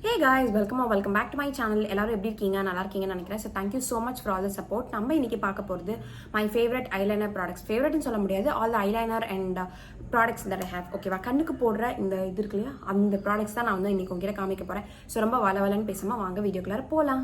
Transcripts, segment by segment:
Hey guys, welcome back to my channel. எல்லாரும் எப்படி இருக்கீங்க? நல்லா இருக்கீங்கன்னு நினைக்கிறேன். So thank you so much for all the support. நம்ம இன்னைக்கு பார்க்க போறது my favorite eyeliner products. Favoriteன்னு சொல்ல முடியாது. All the eyeliner and products that I have. ஓகேவா? கண்ணுக்கு போடுற இந்த இது இருக்கு இல்லையா? அந்த products தான் நான் வந்து இன்னைக்கு உங்ககிட்ட காமிக்க போறேன். So ரொம்ப வளவலன்னு பேசாம வாங்க வீடியோக்குள்ள போலாம்.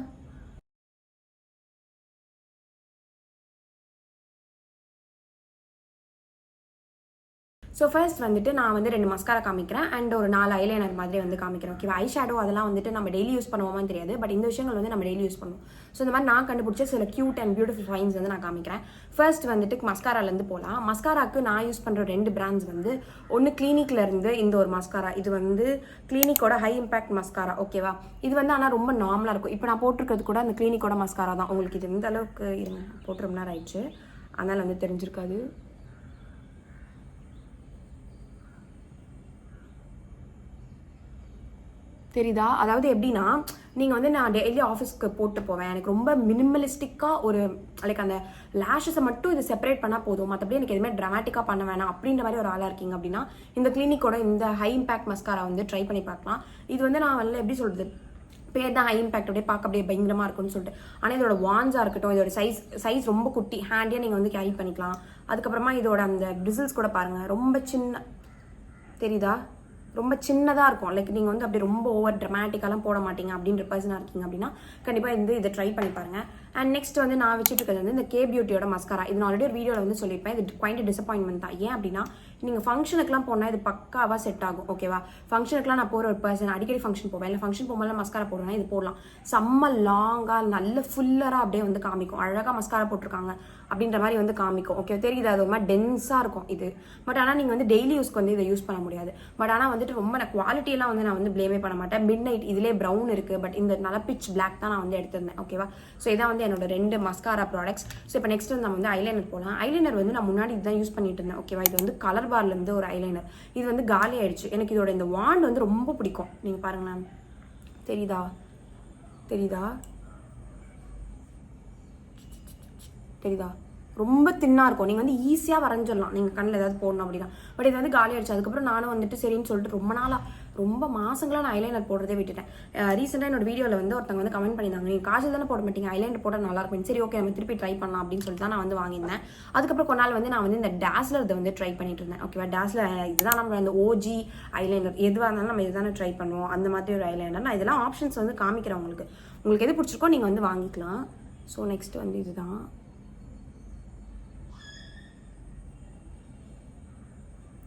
ஸோ ஃபர்ஸ்ட் வந்துட்டு நான் வந்து 2 மஸ்காரா காமிக்கிறேன் அண்ட் ஒரு 4 ஐலைனர் மாதிரி வந்து காமிக்கிறேன். ஓகேவா? ஐ ஷேடோ அதெல்லாம் வந்துட்டு நம்ம டெய்லி யூஸ் பண்ணுவோமான்னு தெரியாது, பட் இந்த விஷயங்கள் வந்து நம்ம டெய்லி யூஸ் பண்ணுவோம். ஸோ இந்த மாதிரி நான் கண்டுபிடிச்ச சில கியூட் அண்ட் பியூட்டிஃபுல் ஃபைன்ஸ் வந்து நான் காமிக்கிறேன். ஃபர்ஸ்ட் வந்துட்டு மஸ்காராலேருந்து போகலாம். மஸ்காராக்கு நான் யூஸ் பண்ணுற 2 பிராண்ட்ஸ் வந்து ஒன்று கிளினிக்ல இருந்து இந்த ஒரு மஸ்காரா. இது வந்து கிளினிக்கோட ஹை இம்பாக்ட் மஸ்காரா. ஓகேவா? இது வந்து ஆனால் ரொம்ப நார்மலாக இருக்கும். இப்போ நான் போட்டிருக்கிறது கூட அந்த கிளினிக்கோட மஸ்காரா தான். உங்களுக்கு இது எந்த அளவுக்கு போட்டு ரொம்ப நேரம் ஆயிடுச்சு, அதனால் வந்து தெரிஞ்சிருக்காது. தெரியுதா? அதாவது எப்படின்னா, நீங்கள் வந்து நான் டெய்லி ஆஃபீஸ்க்கு போட்டு போவேன். எனக்கு ரொம்ப மினிமலிஸ்டிக்காக ஒரு லைக் அந்த லேஷஸை மட்டும் இது செப்பரேட் பண்ணால் போதும், மற்றபடி எனக்கு எதுவுமே ட்ராமேட்டிக்காக பண்ண வேணாம் அப்படின்ற மாதிரி ஒரு ஆளாக இருக்கீங்க அப்படின்னா இந்த கிளினிக்கோட இந்த ஹை இம்பாக்ட் மஸ்காரா வந்து ட்ரை பண்ணி பார்க்கலாம். இது வந்து நான் வந்து எப்படி சொல்கிறது, பேர் தான் ஹை இம்பாக்ட், அப்படியே பார்க்க அப்படியே பயங்கரமாக இருக்கும்னு சொல்லிட்டு. ஆனால் இதோட வான்ஸாக இருக்கட்டும், இதோட சைஸ் ரொம்ப குட்டி, ஹேண்டியாக நீங்கள் வந்து கேரி பண்ணிக்கலாம். அதுக்கப்புறமா இதோட அந்த பிரிசில்ஸ் கூட பாருங்கள், ரொம்ப சின்ன, தெரியுதா? ரொம்ப சின்னதாக இருக்கும். லைக் நீங்கள் வந்து அப்படி ரொம்ப ஓவர் ட்ராமேட்டிக்காலாம் போட மாட்டீங்க அப்படின்ற பர்சனாக இருக்கீங்க அப்படின்னா கண்டிப்பாக இதை ட்ரை பண்ணி பாருங்கள். அண்ட் நெக்ஸ்ட் வந்து நான் வச்சுட்டு இருக்கிறது வந்து இந்த கே பியூட்டியோட மஸ்காரா. இது நான் ஆல்ரெடி ஒரு வீடியோவில் வந்து சொல்லியிருப்பேன். இது குவைண்ட் டிசப்பாயின்மெண்ட் தான். ஏன் அப்படின்னா நீங்கள் ஃபங்க்ஷனுக்குலாம் போனால் இது பக்காவாக செட் ஆகும். ஓகேவா? ஃபங்க்ஷனுக்குலாம் நான் போகிற ஒரு பர்சன், அடிக்கடி ஃபங்க்ஷன் போவேன், இல்லை ஃபங்க்ஷன் போகும்போது மஸ்காரா போடுவேன், இது போடலாம். செம்ம லாங்காக நல்ல ஃபுல்லராக அப்படியே வந்து காமிக்கும். அழகாக மஸ்காரா போட்டிருக்காங்க அப்படின்ற மாதிரி வந்து காமிக்கும். ஓகே, தெரியுது? அது ஒரு மாதிரி டென்ஸாக இருக்கும் இது. பட் ஆனால் நீங்கள் வந்து டெய்லி யூஸ்க்கு வந்து இதை யூஸ் பண்ண முடியாது. பட் ஆனால் வந்துட்டு ரொம்ப நான் குவாலிட்டியெல்லாம் வந்து நான் வந்து ப்ளேமே பண்ண மாட்டேன். மிட் நைட் இதிலே ப்ரௌன் இருக்குது, பட் இந்த நல்ல பிச் பிளாக் தான் நான் வந்து எடுத்திருந்தேன். ஓகேவா? ஸோ இதான் வந்து என்னோட 2 மஸ்காரா ப்ராடக்ட்ஸ். ஸோ இப்போ நெக்ஸ்ட் வந்து நம்ம வந்து ஐலைனர் போகலாம். ஐலைனர் வந்து நான் முன்னாடி இதுதான் யூஸ் பண்ணிட்டு இருந்தேன். ஓகேவா? இது வந்து கலர் பார்லேருந்து ஒரு ஐலைனர். இது வந்து காலி ஆயிடுச்சு. எனக்கு இதோட இந்த வாண்ட் வந்து ரொம்ப பிடிக்கும். நீங்கள் பாருங்களேன், தெரியுதா? ரொம்ப தின்னாக இருக்கும். நீங்கள் வந்து ஈஸியாக வரைஞ்சிடலாம் நீங்கள் கண்ணில் ஏதாவது போடணும் அப்படின்னா. பட் இது வந்து காலி ஆயிடுச்சு. அதுக்கப்புறம் நானும் வந்துட்டு சரின்னு சொல்லிட்டு ரொம்ப மாசங்களாக நான் ஐலைனர் போடுறதே விட்டுட்டேன். ரீசெண்டாக என்னோட வீடியோவில் வந்து ஒருத்தவங்க வந்து கமெண்ட் பண்ணியிருந்தாங்க, நீங்கள் காசு தானே போட மாட்டீங்க, ஐலைனர் போட நல்லா இருக்கும். சரி, ஓகே, நம்ம திருப்பி ட்ரை பண்ணலாம் அப்படின்னு சொல்லிட்டு தான் நான் வந்து வாங்கியிருந்தேன். அதுக்கப்புறம் கொஞ்ச நாள் வந்து நான் வந்து இந்த டேஸ்லர் இதை வந்து ட்ரை பண்ணிட்டு இருந்தேன். ஓகேவா? டேஸ்லர் இதுதான் நம்ம அந்த ஓஜி ஐலைனர், எதுவாக இருந்தாலும் நம்ம இதுதானே ட்ரை பண்ணுவோம். அந்த மாதிரி ஒரு ஐலைனர். நான் இதெல்லாம் ஆப்ஷன்ஸ் வந்து காமிக்கிறேன் உங்களுக்கு எது பிடிச்சிருக்கோ நீங்கள் வந்து வாங்கிக்கலாம். ஸோ நெக்ஸ்ட் வந்து இதுதான்.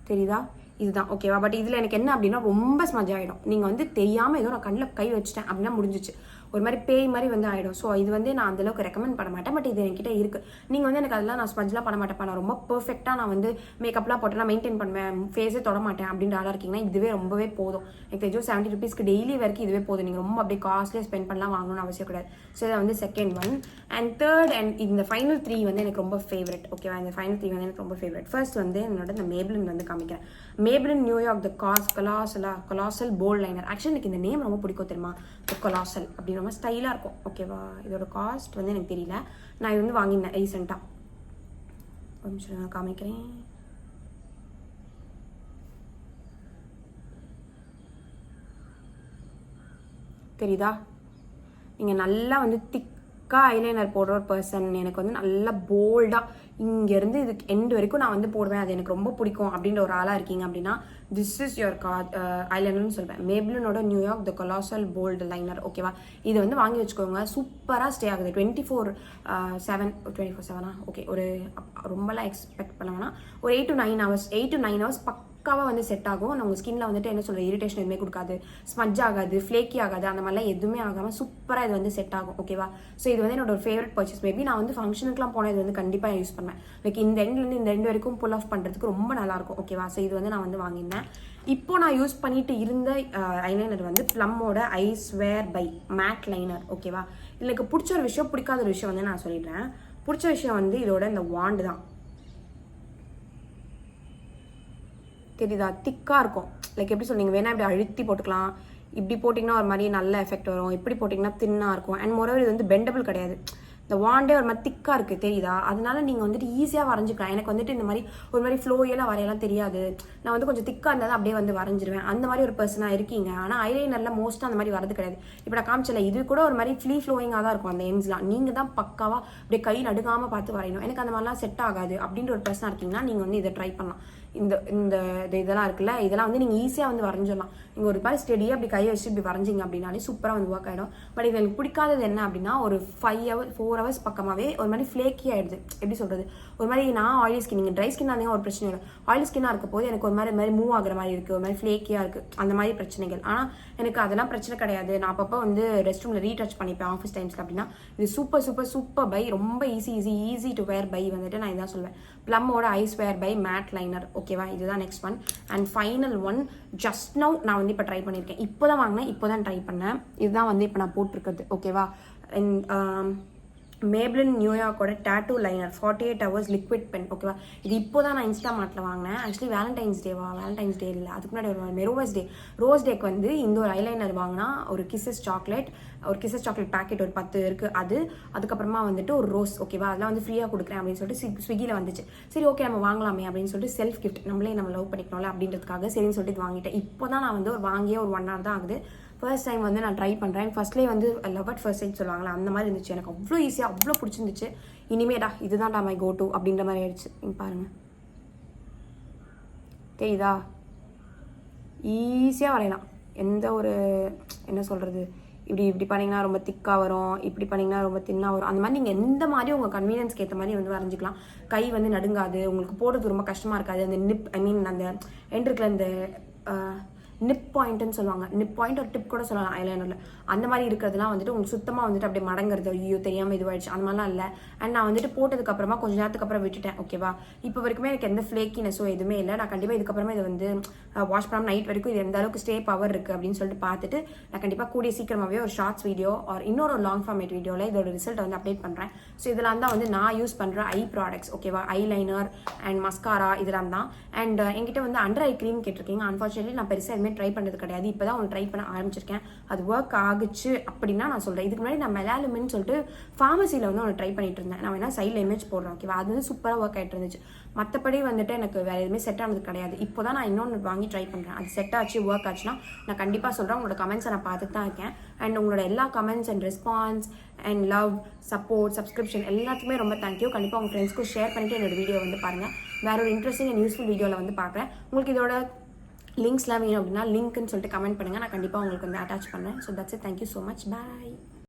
தெரியுதா? இதுதான். ஓகேவா? பட் இதில் எனக்கு என்ன அப்படின்னா ரொம்ப ஸ்மஜ் ஆகிடும். நீங்கள் வந்து தெரியாமல் ஏதோ நான் கண்ணில் கை வச்சுட்டேன் அப்படின்னா முடிஞ்சிச்சு, ஒரு மாதிரி பேய் மாதிரி வந்து ஆகிடும். ஸோ இது வந்து நான் அந்தளவுக்கு ரெக்கமெண்ட் பண்ண மாட்டேன். பட் இது என்கிட்ட இருக்குது. நீங்கள் வந்து எனக்கு அதெல்லாம் நான் ஸ்மஜ்லாம் பண்ண மாட்டேன், நான் ரொம்ப பர்ஃபெக்டாக நான் வந்து மேக்கப்லாம் போட்டேன்னா மெயின்டைன் பண்ணுவேன், ஃபேஸே தொட மாட்டேன் அப்படின்ற ஆளாக இருக்கீங்கன்னா இதுவே ரொம்பவே போதும். எனக்கு தெரிஞ்சு 70 rupeesக்கு டெய்லி வரைக்கும் இதுவே போதும். நீங்கள் ரொம்ப அப்படியே காஸ்ட்லியாக ஸ்பெண்ட் பண்ணலாம் வாங்கணும்னு அவசியம் கிடையாது. ஸோ இதை வந்து second one. And third and இந்த ஃபைனல் 3 வந்து எனக்கு ரொம்ப ஃபேவரட். ஓகேவா? இந்த ஃபைனல் 3 வந்து எனக்கு ரொம்ப ஃபேவரட். ஃபர்ஸ்ட் வந்து என்னோட இந்த மேப்ளின் வந்து காமிக்கிறேன். மேப்ளின் நியூயார்க் த கொலாசல் போல்ட் லைனர். ஆக்சுவலி எனக்கு இந்த நேம் ரொம்ப பிடிக்கும், தெரியுமா? கொலாசல் அப்படின்னு ரொம்ப ஸ்டைலாக இருக்கும். ஓகேவா? இதோட காஸ்ட் வந்து எனக்கு தெரியல, நான் இது வந்து வாங்கியிருந்தேன் ரீசெண்டாக. ஒரு நிமிஷம் நான் காமிக்கிறேன். தெரியுதா? நீங்கள் நல்லா வந்து திக்காக ஐலைனர் போடுற ஒரு பர்சன், எனக்கு வந்து நல்லா போல்டாக இங்கேருந்து இதுக்கு எண்டு வரைக்கும் நான் வந்து போடுவேன், அது எனக்கு ரொம்ப பிடிக்கும் அப்படின்ற ஒரு ஆளாக இருக்கீங்க அப்படின்னா திஸ் இஸ் யுவர் ஐலைனர்னு சொல்வேன். மேப்ளினோட நியூயார்க் த கொலாசல் போல்டு லைனர். ஓகேவா? இது வந்து வாங்கி வச்சுக்கோங்க. சூப்பராக ஸ்டே ஆகுது. 24/7 ஓகே, ஒரு ரொம்பலாம் எக்ஸ்பெக்ட் பண்ண வேணாம், ஒரு 8 to 9 hours பக்காவாக வந்து செட் ஆகும். உங்கள் ஸ்கின்ல வந்துட்டு என்ன சொல்கிற இரிட்டேஷன் எதுவுமே கொடுக்காது, ஸ்மஜ் ஆகாது, ஃப்ளேக்கி ஆகாது, அந்த மாதிரிலாம் எதுவுமே ஆகாமல் சூப்பராக இது வந்து செட் ஆகும். ஓகேவா? ஸோ இது வந்து என்னோட ஃபேவரட் பர்ச்சேஸ். மேபி நான் வந்து ஃபங்க்ஷனுக்குலாம் போனால் இது வந்து கண்டிப்பாக யூஸ் பண்ணுவேன். லைக் இந்த எண்ட்லேருந்து இந்த எண்ட் வரைக்கும் புல் ஆஃப் பண்ணுறதுக்கு ரொம்ப நல்லாயிருக்கும். ஓகேவா? ஸோ இது வந்து நான் வந்து வாங்கியிருந்தேன். இப்போ நான் யூஸ் பண்ணிட்டு இருந்த ஐலைனர் வந்து ப்ளம்மோட I swear by matte liner. ஓகேவா? எனக்கு பிடிச்ச ஒரு விஷயம், பிடிக்காத ஒரு விஷயம் வந்து நான் சொல்லிடுறேன். பிடிச்ச விஷயம் வந்து இதோட இந்த வாண்டு தான். தெரியுதா? திக்காக இருக்கும். லைக் எப்படி சொன்னீங்க, வேணா இப்படி அழுத்தி போட்டுக்கலாம், இப்படி போட்டிங்கன்னா ஒரு மாதிரி நல்ல எஃபெக்ட் வரும், இப்படி போட்டிங்கன்னா தின்னாக இருக்கும். அண்ட் மோரோவர் இது வந்து பெண்டபிள் கிடையாது. இந்த வாண்டே ஒரு மாதிரி திக்காக இருக்குது தெரியுதா, அதனால நீங்கள் வந்துட்டு ஈஸியாக வரைஞ்சிக்கலாம். எனக்கு வந்துட்டு இந்த மாதிரி ஒரு மாதிரி ஃப்ளோயெல்லாம் வரையெல்லாம் தெரியாது, நான் வந்து கொஞ்சம் திக்காக இருந்தால் அப்படியே வந்து வரைஞ்சிருவேன். அந்த மாதிரி ஒரு பர்சனாக இருக்கீங்க. ஆனால் ஐலைனரில் மோஸ்ட்டாக அந்த மாதிரி வரது கிடையாது. இப்போ நான் காமிச்சல இது கூட ஒரு மாதிரி ஃப்ளோயிங்காக தான் இருக்கும் அந்த எண்ட்ஸ்லாம். நீங்கள் தான் பக்காவாக அப்படியே கை நடுங்காமல் பார்த்து வரையணும். எனக்கு அந்த மாதிரிலாம் செட் ஆகாது அப்படின்ற ஒரு பர்சனாக இருக்கீங்கன்னா நீங்கள் வந்து இதை ட்ரை பண்ணலாம். இந்த இந்த இதெல்லாம் இருக்குல்ல, இதெல்லாம் வந்து நீங்கள் ஈஸியாக வந்து வரைஞ்சிடலாம். நீங்கள் ஒரு மாதிரி ஸ்டெடியாக அப்படி கையை வச்சு இப்படி வரைஞ்சிங்க அப்படின்னாலே சூப்பராக வந்து ஒர்க் ஆகிடும். பட் இது எனக்கு பிடிக்காதது என்ன அப்படின்னா ஒரு 4 hours பக்கமாகவே ஒரு மாதிரி ஃப்ளேக்கி ஆகிடுது. எப்படி சொல்கிறது, ஒரு மாதிரி நான் ஆயிலி ஸ்கின், நீங்கள் ட்ரை ஸ்கின்னாக இருந்தீங்க ஒரு பிரச்சனை இல்லை. ஆயிலி ஸ்கின்னாக இருக்க போது எனக்கு ஒரு மாதிரி மூவ் ஆகிற மாதிரி இருக்குது, ஒரு மாதிரி ஃப்ளேக்கியாக இருக்குது, அந்த மாதிரி பிரச்சனைகள். ஆனால் எனக்கு அதெல்லாம் பிரச்சனை கிடையாது. நான் அப்பப்போ வந்து ரெஸ்ட் ரூமில் ரீடச் பண்ணிப்பேன் ஆஃபீஸ் டைம்ஸ்க்கு. அப்படின்னா இது சூப்பர் பை, ரொம்ப ஈஸி டு வேர் பை வந்துட்டு நான் இதான் சொல்லுவேன். ப்ளம்மோட eyes wear by matte liner. ஓகேவா, இதுதான் next one. And final one just now நான் வந்து இப்போ ட்ரை பண்ணியிருக்கேன். இப்போ தான் வாங்கினேன், இப்போ தான் ட்ரை பண்ணேன். இதுதான் வந்து இப்போ நான் போட்டிருக்கிறது. ஓகேவா, மேப்ளின் நியூயார்க்கோட tattoo liner 48 hours liquid pen. ஓகேவா, இது இப்போ தான் நான் இன்ஸ்டாமார்ட்டில் வாங்கினேன். ஆக்சுவலி வேலண்டைன்ஸ் டே இல்லை, அதுக்கு முன்னாடி ஒரு ரோஸ் டேக்கு வந்து இந்த ஒரு ஐலைனர் வாங்கினா ஒரு கிசஸ் சாக்லேட் பேக்கெட் ஒரு 10 இருக்குது. அதுக்கப்புறமா வந்துட்டு ஒரு ரோஸ். ஓகேவா, அதெல்லாம் வந்து ஃப்ரீயாக கொடுக்குறேன் அப்படின்னு சொல்லிட்டு ஸ்விக்கியில் வந்துச்சு. சரி ஓகே நம்ம வாங்கலாமே அப்படின்னு சொல்லிட்டு செல்ஃப் கிஃப்ட், நம்ம லவ் பண்ணிக்கணும்ல அப்படின்றதுக்காக சரின்னு சொல்லிட்டு இது வாங்கிட்டேன். இப்போ தான் நான் வந்து வாங்கியே ஒரு 1 hour தான் ஆகுது. ஃபர்ஸ்ட் டைம் வந்து நான் ட்ரை பண்ணுறேன். ஃபர்ஸ்ட்லேயே வந்து லவ் அட் ஃபர்ஸ்ட் சைட் சொல்லுவாங்களா, அந்த மாதிரி இருந்துச்சு. எனக்கு அவ்வளோ ஈஸியாக அவ்வளோ பிடிச்சிருந்துச்சு. இனிமேடா இதுதான்டா மை கோ டு அப்படின்ற மாதிரி ஆயிடுச்சு. இங்கே பாருங்கள் தெரியுதா, ஈஸியாக வரையலாம். எந்த ஒரு என்ன சொல்கிறது, இப்படி பண்ணிங்கன்னா ரொம்ப திக்காக வரும், இப்படி பண்ணிங்கன்னா ரொம்ப தின்னாக வரும். அந்த மாதிரி நீங்கள் எந்த மாதிரி உங்கள் கன்வீனியன்ஸ்க்கு ஏற்ற மாதிரி வந்து வரைஞ்சிக்கலாம். கை வந்து நடுங்காது, உங்களுக்கு போடுறது ரொம்ப கஷ்டமாக இருக்காது. அந்த அந்த எண்ட் இருக்குல்ல, இந்த நிப் பாயிண்ட்னு சொல்லுவாங்க, நிப் பாயிண்ட் ஒரு டிப் கூட சொல்லலாம் ஐலைனரில். அந்த மாதிரி இருக்கிறதுலாம் வந்துட்டு உங்களுக்கு சுத்தமாக வந்துட்டு அப்படியே மடங்கிறது, ஐயோ தெரியாமல் இதுவாயிடுச்சு அந்த மாதிரிலாம் இல்லை. அண்ட் நான் வந்துட்டு போட்டதுக்கப்புறமா கொஞ்சம் நேரத்துக்கு அப்புறம் விட்டுட்டேன். ஓகேவா, இப்போ வரைக்குமே எனக்கு எந்த ஃப்ளேக்கினஸோ எதுவுமே இல்லை. நான் கண்டிப்பாக இதுக்கப்புறமா இதை வந்து வாஷ் பண்ணாமல் நைட் வரைக்கும் இது எந்த அளவுக்கு ஸ்டே பவர் இருக்குது அப்படின்னு சொல்லிட்டு பார்த்துட்டு நான் கண்டிப்பாக கூடிய சீக்கிரமாகவே ஒரு ஷார்ட்ஸ் வீடியோ ஒரு இன்னொரு லாங் ஃபார்மேட் வீடியோவில் இதோட ரிசல்ட்டை வந்து அப்டேட் பண்ணுறேன். ஸோ இதெல்லாம் தான் வந்து நான் யூஸ் பண்ணுற ஐ ப்ராடக்ட்ஸ். ஓகேவா, ஐலைனர் அண்ட் மஸ்காரா இதெல்லாம் தான். அண்ட் என்கிட்ட வந்து அண்டர் ஐ க்ரீம் கேட்டிருக்கீங்க. அன்ஃபார்ச்சுனேட்லி நான் பெருசாக எதுவுமே ட்ரை பண்ணது கிடையாது. இப்போ தான் ட்ரை பண்ண ஆரம்பிச்சிருக்கேன். அது ஒர்க் ஆகுச்சு அப்படின்னா நான் சொல்கிறேன். இதுக்கு முன்னாடி நான் மெலாலுமின்னு சொல்லிட்டு ஃபார்மசியில் வந்து ட்ரை பண்ணிட்டு இருந்தேன். நான் வேணா சைடில் இமேஜ் போடுறேன். ஓகேவா, அது வந்து சூப்பராக ஒர்க் ஆகிட்டு இருந்துச்சு. மற்றபடி வந்துட்டு எனக்கு வேறு எதுவுமே செட் ஆனது கிடையாது. இப்போ தான் நான் இன்னொன்று வாங்கி ட்ரை பண்ணுறேன். அது செட் ஆச்சு ஒர்க் ஆச்சுன்னா நான் கண்டிப்பாக சொல்கிறேன். உங்களோட கமெண்ட்ஸை நான் பார்த்துட்டு தான் இருக்கேன். அண்ட் உங்களோட எல்லா comments and response and love support subscription எல்லாத்துக்குமே ரொம்ப தேங்க்யூ. கண்டிப்பாக உங்கள் ஃப்ரெண்ட்ஸ்க்கும் ஷேர் பண்ணிவிட்டு என்னோட வீடியோ வந்து பாருங்கள். வேற ஒரு இன்ட்ரெஸ்டிங் அண்ட் யூஸ்ஃபுல் வீடியோவில் வந்து பார்க்குறேன். உங்களுக்கு இதோட லிங்க்ஸ்லாம் வேணும் அப்படின்னா லிங்க்னு சொல்லிட்டு கமெண்ட் பண்ணுங்கள். நான் கண்டிப்பாக உங்களுக்கு வந்து அட்டாச் பண்ணுறேன். So that's it. Thank you so much. Bye.